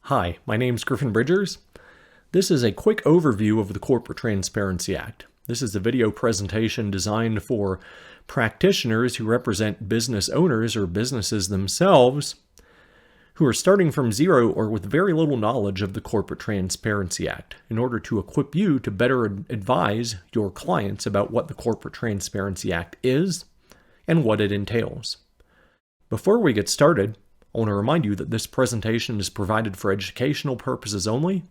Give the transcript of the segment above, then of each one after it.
Hi, my name's Griffin Bridgers. This is a quick overview of the Corporate Transparency Act. This is a video presentation designed for practitioners who represent business owners or businesses themselves who are starting from zero or with very little knowledge of the Corporate Transparency Act in order to equip you to better advise your clients about what the Corporate Transparency Act is and what it entails. Before we get started, I want to remind you that this presentation is provided for educational purposes only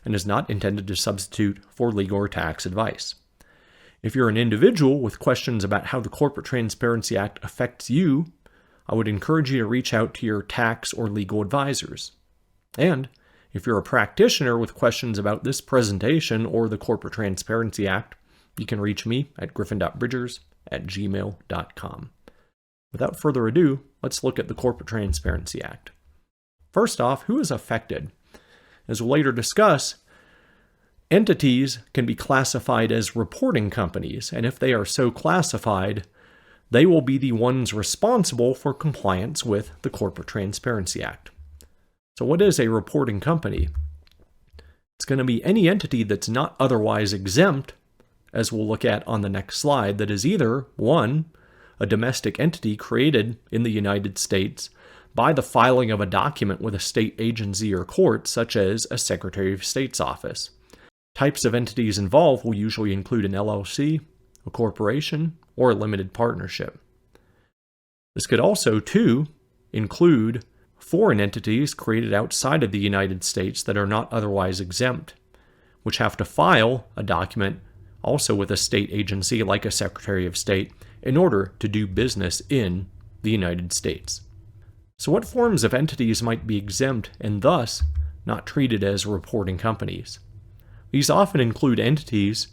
and is not intended to substitute for legal or tax advice. If you're an individual with questions about how the Corporate Transparency Act affects you, I would encourage you to reach out to your tax or legal advisors. And if you're a practitioner with questions about this presentation or the Corporate Transparency Act, you can reach me at griffin.bridgers@gmail.com. Without further ado, let's look at the Corporate Transparency Act. First off, who is affected? As we'll later discuss, entities can be classified as reporting companies, and if they are so classified, they will be the ones responsible for compliance with the Corporate Transparency Act. So what is a reporting company? It's going to be any entity that's not otherwise exempt, as we'll look at on the next slide, that is either, one, a domestic entity created in the United States by the filing of a document with a state agency or court, such as a Secretary of State's office. Types of entities involved will usually include an LLC, a corporation, or a limited partnership. This could also, too, include foreign entities created outside of the United States that are not otherwise exempt, which have to file a document also with a state agency like a Secretary of State in order to do business in the United States. So what forms of entities might be exempt and thus not treated as reporting companies? These often include entities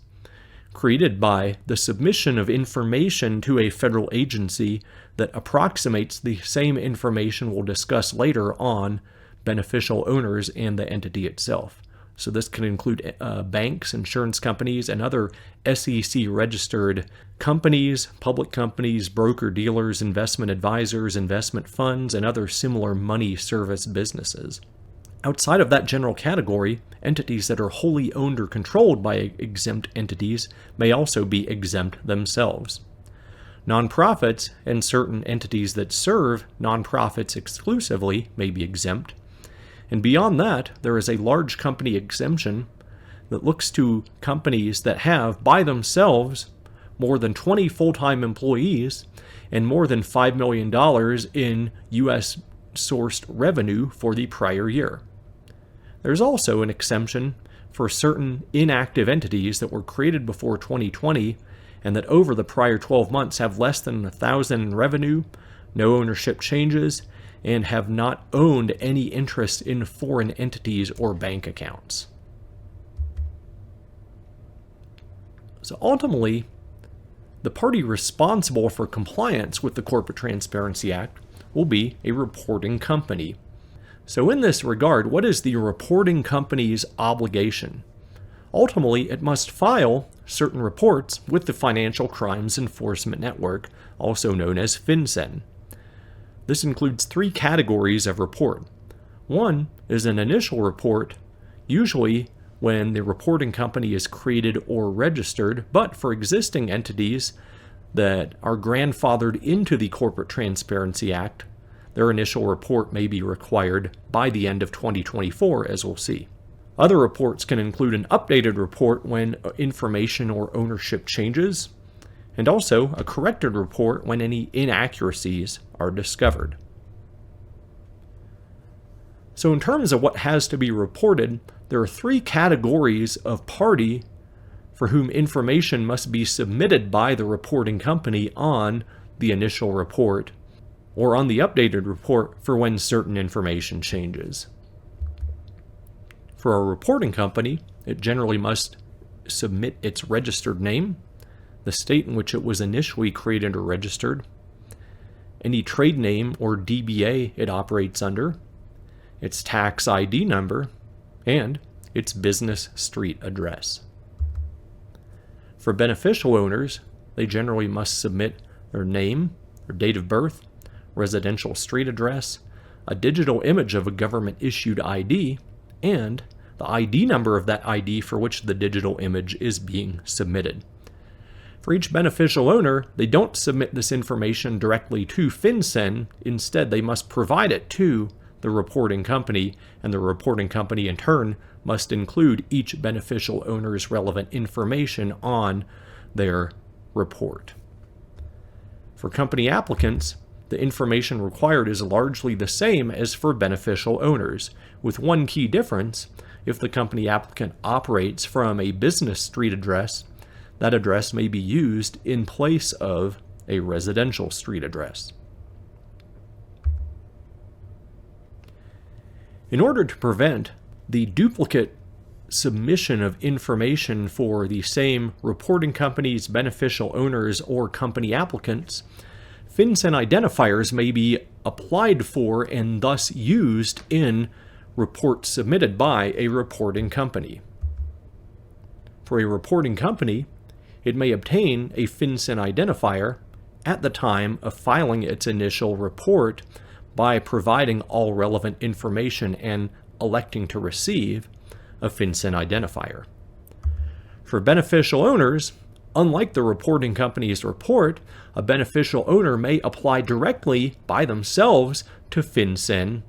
created by the submission of information to a federal agency that approximates the same information we'll discuss later on beneficial owners and the entity itself. So this can include banks, insurance companies, and other SEC-registered companies, public companies, broker-dealers, investment advisors, investment funds, and other similar money service businesses. Outside of that general category, entities that are wholly owned or controlled by exempt entities may also be exempt themselves. Nonprofits and certain entities that serve nonprofits exclusively may be exempt. And beyond that, there is a large company exemption that looks to companies that have, by themselves, more than 20 full-time employees and more than $5 million in U.S.-sourced revenue for the prior year. There's also an exemption for certain inactive entities that were created before 2020 and that over the prior 12 months have less than $1,000 in revenue, no ownership changes, and have not owned any interest in foreign entities or bank accounts. So ultimately, the party responsible for compliance with the Corporate Transparency Act will be a reporting company. So in this regard, what is the reporting company's obligation? Ultimately, it must file certain reports with the Financial Crimes Enforcement Network, also known as FinCEN. This includes three categories of report. One is an initial report, usually when the reporting company is created or registered, but for existing entities that are grandfathered into the Corporate Transparency Act, their initial report may be required by the end of 2024, as we'll see. Other reports can include an updated report when information or ownership changes, and also a corrected report when any inaccuracies are discovered. So in terms of what has to be reported, there are three categories of party for whom information must be submitted by the reporting company on the initial report or on the updated report for when certain information changes. For a reporting company, it generally must submit its registered name, the state in which it was initially created or registered, any trade name or DBA it operates under, its tax ID number, and its business street address. For beneficial owners, they generally must submit their name, their date of birth, residential street address, a digital image of a government-issued ID, and the ID number of that ID for which the digital image is being submitted. For each beneficial owner, they don't submit this information directly to FinCEN. Instead, they must provide it to the reporting company, and the reporting company in turn must include each beneficial owner's relevant information on their report. For company applicants, the information required is largely the same as for beneficial owners, with one key difference. If the company applicant operates from a business street address, that address may be used in place of a residential street address. In order to prevent the duplicate submission of information for the same reporting companies, beneficial owners, or company applicants, FinCEN identifiers may be applied for and thus used in reports submitted by a reporting company. For a reporting company, it may obtain a FinCEN identifier at the time of filing its initial report by providing all relevant information and electing to receive a FinCEN identifier. For beneficial owners, unlike the reporting company's report, a beneficial owner may apply directly by themselves to FinCEN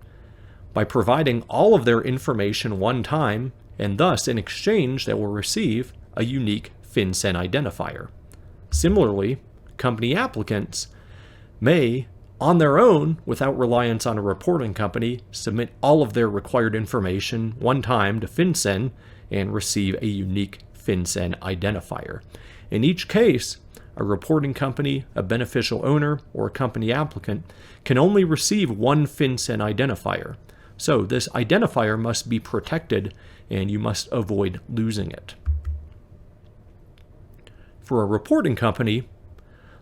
by providing all of their information one time, and thus in exchange they will receive a unique FinCEN identifier. Similarly, company applicants may, on their own, without reliance on a reporting company, submit all of their required information one time to FinCEN and receive a unique FinCEN identifier. In each case, a reporting company, a beneficial owner, or a company applicant can only receive one FinCEN identifier. So this identifier must be protected and you must avoid losing it. For a reporting company,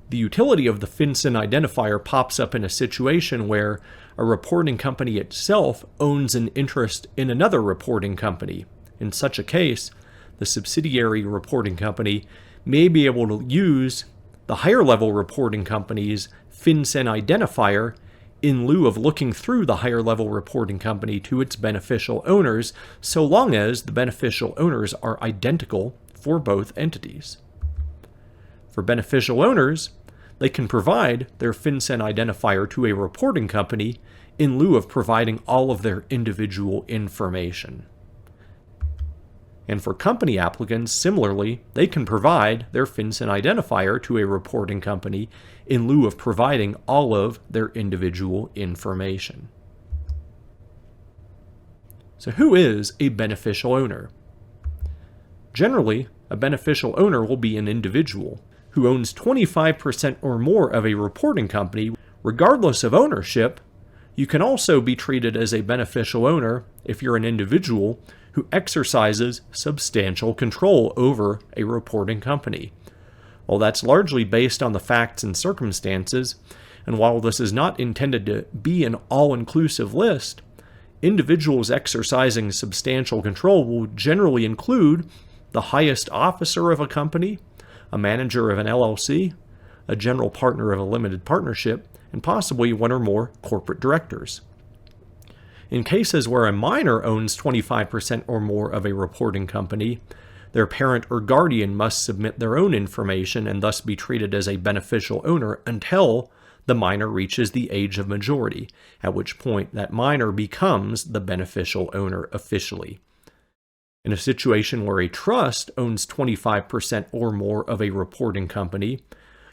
the utility of the FinCEN identifier pops up in a situation where a reporting company itself owns an interest in another reporting company. In such a case, the subsidiary reporting company may be able to use the higher level reporting company's FinCEN identifier in lieu of looking through the higher level reporting company to its beneficial owners, so long as the beneficial owners are identical for both entities. For beneficial owners, they can provide their FinCEN identifier to a reporting company in lieu of providing all of their individual information. And for company applicants, similarly, they can provide their FinCEN identifier to a reporting company in lieu of providing all of their individual information. So who is a beneficial owner? Generally, a beneficial owner will be an individual who owns 25% or more of a reporting company. Regardless of ownership, you can also be treated as a beneficial owner if you're an individual who exercises substantial control over a reporting company. Well, that's largely based on the facts and circumstances, and while this is not intended to be an all-inclusive list, individuals exercising substantial control will generally include the highest officer of a company, a manager of an LLC, a general partner of a limited partnership, and possibly one or more corporate directors. In cases where a minor owns 25% or more of a reporting company, their parent or guardian must submit their own information and thus be treated as a beneficial owner until the minor reaches the age of majority, at which point that minor becomes the beneficial owner officially. In a situation where a trust owns 25% or more of a reporting company,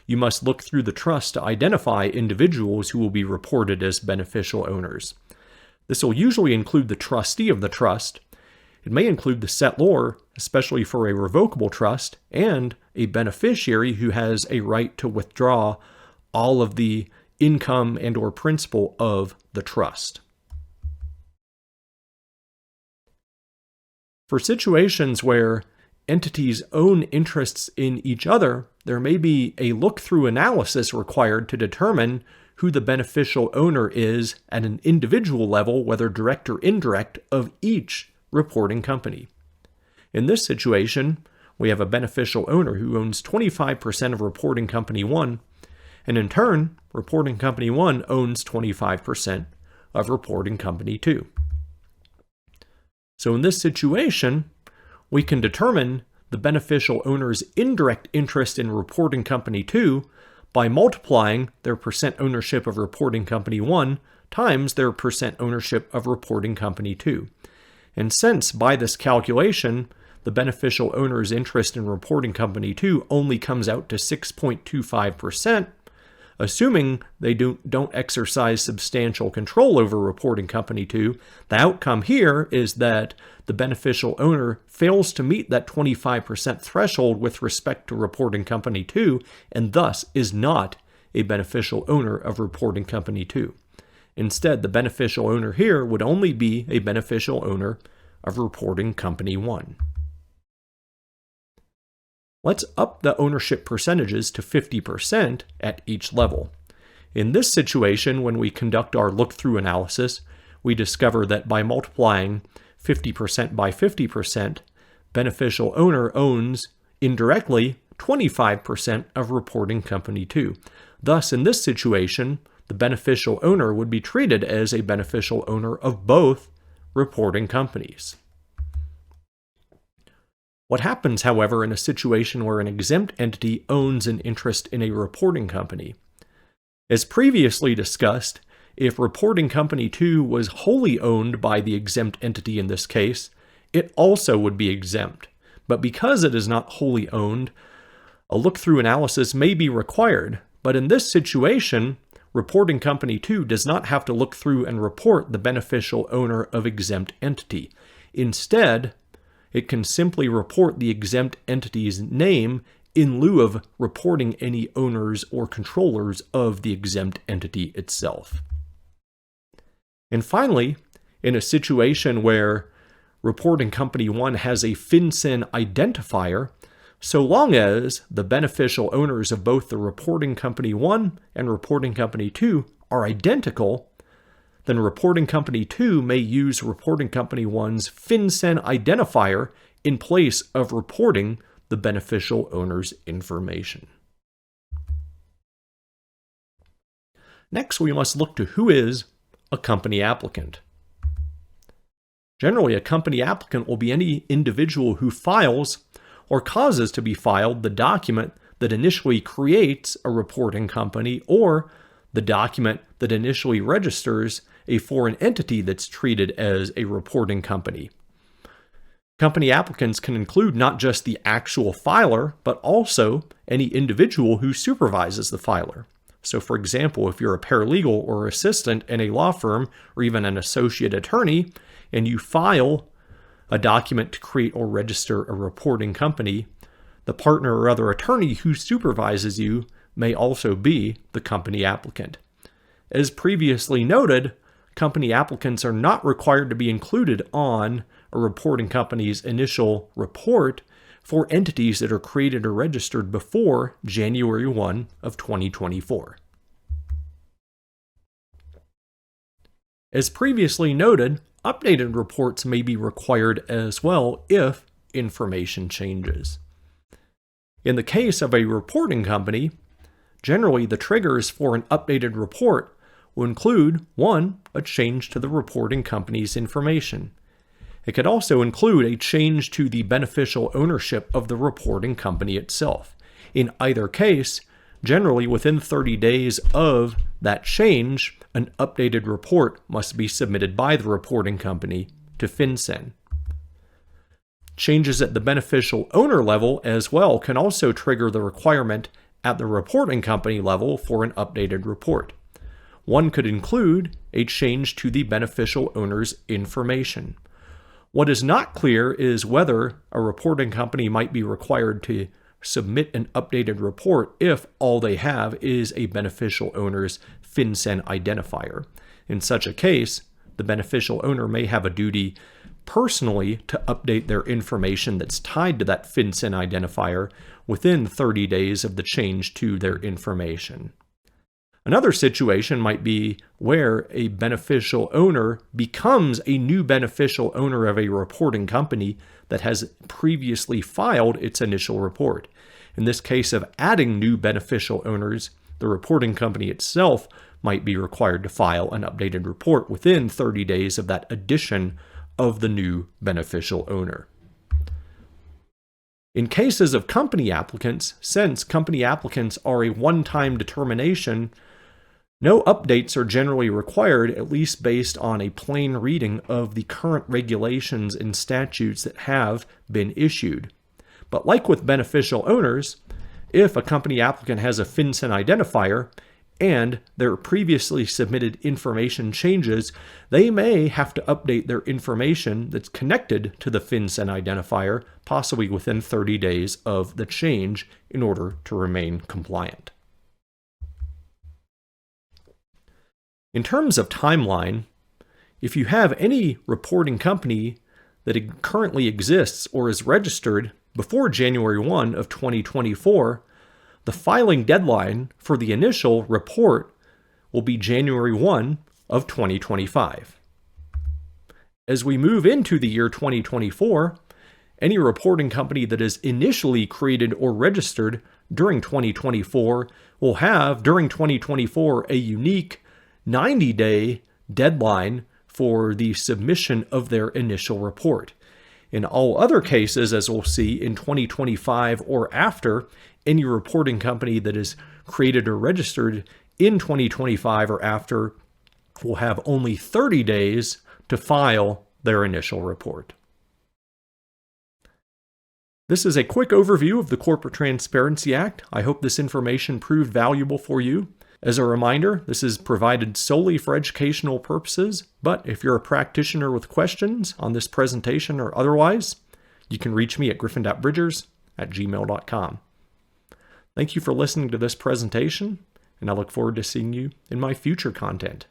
you must look through the trust to identify individuals who will be reported as beneficial owners. This will usually include the trustee of the trust. It may include the settlor, especially for a revocable trust, and a beneficiary who has a right to withdraw all of the income and or principal of the trust. For situations where entities own interests in each other, there may be a look-through analysis required to determine who the beneficial owner is at an individual level, whether direct or indirect, of each reporting company. In this situation, we have a beneficial owner who owns 25% of reporting company 1, and in turn, reporting company 1 owns 25% of reporting company 2. So in this situation, we can determine the beneficial owner's indirect interest in reporting company 2 by multiplying their percent ownership of reporting company 1 times their percent ownership of reporting company 2. And since by this calculation, the beneficial owner's interest in reporting company 2 only comes out to 6.25%, assuming they don't exercise substantial control over reporting company 2, the outcome here is that the beneficial owner fails to meet that 25% threshold with respect to reporting company 2, and thus is not a beneficial owner of reporting company 2. Instead, the beneficial owner here would only be a beneficial owner of reporting company 1. Let's up the ownership percentages to 50% at each level. In this situation, when we conduct our look-through analysis, we discover that by multiplying 50% by 50%, beneficial owner owns indirectly 25% of reporting company 2. Thus, in this situation, the beneficial owner would be treated as a beneficial owner of both reporting companies. What happens, however, in a situation where an exempt entity owns an interest in a reporting company? As previously discussed, if reporting company 2 was wholly owned by the exempt entity in this case, it also would be exempt. But because it is not wholly owned, a look-through analysis may be required. But in this situation, reporting company 2 does not have to look through and report the beneficial owner of exempt entity. Instead, it can simply report the exempt entity's name in lieu of reporting any owners or controllers of the exempt entity itself. And finally, in a situation where reporting company 1 has a FinCEN identifier, so long as the beneficial owners of both the reporting company 1 and reporting company 2 are identical, then reporting company 2 may use reporting company 1's FinCEN identifier in place of reporting the beneficial owner's information. Next, we must look to who is a company applicant. Generally, a company applicant will be any individual who files or causes to be filed the document that initially creates a reporting company or the document that initially registers a foreign entity that's treated as a reporting company. Company applicants can include not just the actual filer, but also any individual who supervises the filer. So for example, if you're a paralegal or assistant in a law firm, or even an associate attorney, and you file a document to create or register a reporting company, the partner or other attorney who supervises you may also be the company applicant. As previously noted, company applicants are not required to be included on a reporting company's initial report for entities that are created or registered before January 1 of 2024. As previously noted, updated reports may be required as well if information changes. In the case of a reporting company, generally the triggers for an updated report will include 1. A change to the reporting company's information. It could also include a change to the beneficial ownership of the reporting company itself. In either case, generally within 30 days of that change, an updated report must be submitted by the reporting company to FinCEN. Changes at the beneficial owner level as well can also trigger the requirement at the reporting company level for an updated report. One could include a change to the beneficial owner's information. What is not clear is whether a reporting company might be required to submit an updated report if all they have is a beneficial owner's FinCEN identifier. In such a case, the beneficial owner may have a duty personally to update their information that's tied to that FinCEN identifier within 30 days of the change to their information. Another situation might be where a beneficial owner becomes a new beneficial owner of a reporting company that has previously filed its initial report. In this case of adding new beneficial owners, the reporting company itself might be required to file an updated report within 30 days of that addition of the new beneficial owner. In cases of company applicants, since company applicants are a one-time determination, no updates are generally required, at least based on a plain reading of the current regulations and statutes that have been issued. But like with beneficial owners, if a company applicant has a FinCEN identifier and their previously submitted information changes, they may have to update their information that's connected to the FinCEN identifier, possibly within 30 days of the change, in order to remain compliant. In terms of timeline, if you have any reporting company that currently exists or is registered before January 1 of 2024, the filing deadline for the initial report will be January 1 of 2025. As we move into the year 2024, any reporting company that is initially created or registered during 2024 will have, during 2024, a unique 90-day deadline for the submission of their initial report. In all other cases, as we'll see in 2025 or after, any reporting company that is created or registered in 2025 or after will have only 30 days to file their initial report. This is a quick overview of the Corporate Transparency Act. I hope this information proved valuable for you. As a reminder, this is provided solely for educational purposes, but if you're a practitioner with questions on this presentation or otherwise, you can reach me at griffin.bridgers@gmail.com. Thank you for listening to this presentation, and I look forward to seeing you in my future content.